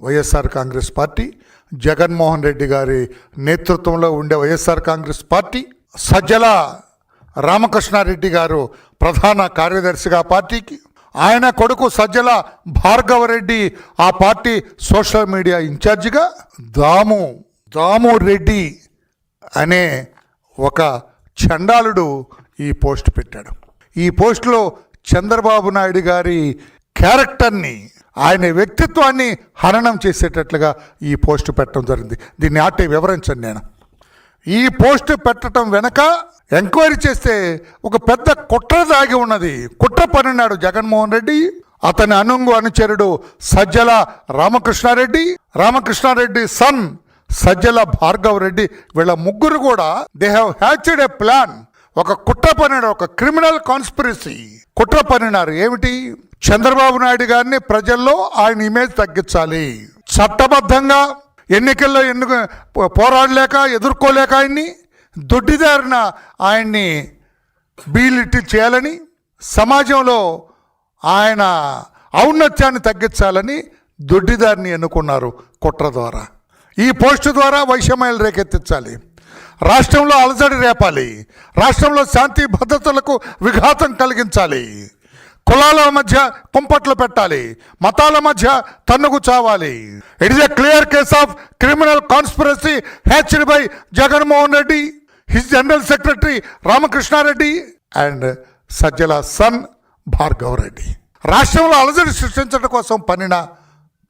YSR Congress party, Jaganmohan Reddy గారి నేతృత్వంలో ఉండే వైఎస్ఆర్ కాంగ్రెస్ పార్టీ, సజ్జల రామకృష్ణారెడ్డి గారు ప్రధాన కార్యదర్శిగా పార్టీకి, ఆయన కొడుకు సజ్జల భార్గవరెడ్డి ఆ పార్టీ సోషల్ మీడియా ఇన్ఛార్జిగా, దాము రెడ్డి అనే ఒక చండాలుడు ఈ పోస్ట్ పెట్టాడు. ఈ పోస్టులో చంద్రబాబు నాయుడు గారి క్యారెక్టర్ని, ఆయన వ్యక్తిత్వాన్ని హననం చేసేటట్లుగా ఈ పోస్ట్ పెట్టడం జరిగింది. దీన్ని ఆటే వివరించండి. నేను ఈ పోస్ట్ పెట్టడం వెనక ఎంక్వైరీ చేస్తే ఒక పెద్ద కుట్ర దాగి ఉన్నది. కుట్ర పనినాడు జగన్మోహన్ రెడ్డి, అతని అనుచరుడు సజ్జల రామకృష్ణారెడ్డి సన్ సజ్జల భార్గవ్ రెడ్డి, వీళ్ళ ముగ్గురు కూడా they have hatched A plan. ఒక కుట్ర పనినారు, ఒక క్రిమినల్ కాన్స్పిరసీ కుట్ర పనినారు. ఏమిటి? చంద్రబాబు నాయుడు గారిని ప్రజల్లో ఆయన ఇమేజ్ తగ్గించాలి, చట్టబద్ధంగా ఎన్నికల్లో పోరాడలేక ఎదుర్కోలేక ఆయన్ని దొడ్డిదారిన ఆయన్ని బీలిట్టి చేయాలని, సమాజంలో ఆయన ఔన్నత్యాన్ని తగ్గించాలని దొడ్డిదారిని ఎన్నుకున్నారు కుట్ర ద్వారా. ఈ పోస్టు ద్వారా వైషమ్యాలు రేకెత్తించాలి, రాష్ట్రంలో అలజడి రేపాలి, రాష్ట్రంలో శాంతి భద్రతలకు విఘాతం కలిగించాలి, కులాల మధ్య కుంపట్లు పెట్టాలి, మతాల మధ్య తన్నుకు చావాలి. It is a clear case of criminal conspiracy hatched by Jaganmohan Reddy, his general secretary Ramakrishna Reddy and Sajjala son Bhargav Reddy. రాష్ట్రంలో అలజడి సృష్టించడం కోసం పన్నిన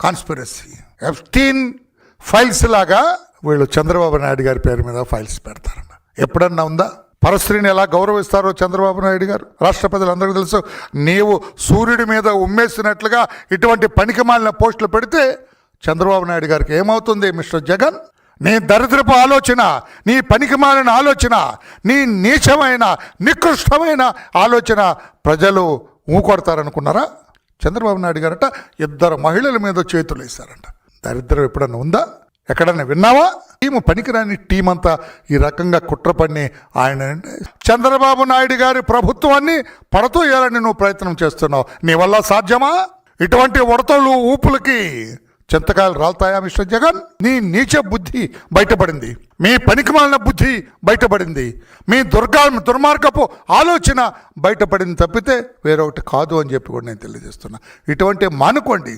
కాన్స్పిరసీ. ఎఫ్టీన్ ఫైల్స్ లాగా వీళ్ళు చంద్రబాబు నాయుడు గారి పేరు మీద ఫైల్స్ పెడతారన్న. ఎప్పుడన్నా ఉందా? పరస్త్రీని ఎలా గౌరవిస్తారో చంద్రబాబు నాయుడు గారు రాష్ట్ర ప్రజలందరికీ తెలుసు. నీవు సూర్యుడి మీద ఉమ్మేసినట్లుగా ఇటువంటి పనికిమాలిన పోస్టులు పెడితే చంద్రబాబు నాయుడు గారికి ఏమవుతుంది? మిస్టర్ జగన్, నీ దరిద్రపు ఆలోచన, నీ పనికిమాలిన ఆలోచన, నీ నీచమైన నికృష్టమైన ఆలోచన ప్రజలు ఊకొడతారనుకున్నారా? చంద్రబాబు నాయుడు గారట 2 మహిళల మీద చేతులు వేశారంట. దరిద్రం ఎప్పుడన్నా ఉందా? ఎక్కడన్నా విన్నావా? టీము పనికిరాని టీం అంతా ఈ రకంగా కుట్ర పన్ని ఆయన చంద్రబాబు నాయుడు గారి ప్రభుత్వాన్ని పడతోయాలని నువ్వు ప్రయత్నం చేస్తున్నావు. నీ వల్ల సాధ్యమా? ఇటువంటి ఉడతలు ఊపులకి చింతకాయలు రాలుతాయా మిస్టర్ జగన్? నీ నీచ బుద్ధి బయటపడింది, మీ పనికిమాలిన బుద్ధి బయటపడింది, మీ దుర్మార్గపు ఆలోచన బయటపడింది తప్పితే వేరొకటి కాదు అని చెప్పి కూడా నేను తెలియజేస్తున్నా. ఇటువంటి మానుకోండి.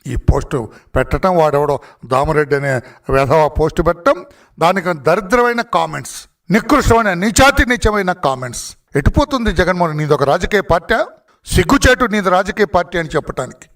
ఈ పోస్టు పెట్టడం, వాడెవడో దామరెడ్డి అనే వెధవ పోస్టు పెట్టడం, దానికి దరిద్రమైన కామెంట్స్, నికృష్టమైన నీచమైన కామెంట్స్. ఎటుపోతుంది జగన్మోహన్? నీది ఒక రాజకీయ పార్టీ? సిగ్గుచేటు నీది రాజకీయ పార్టీ అని చెప్పడానికి.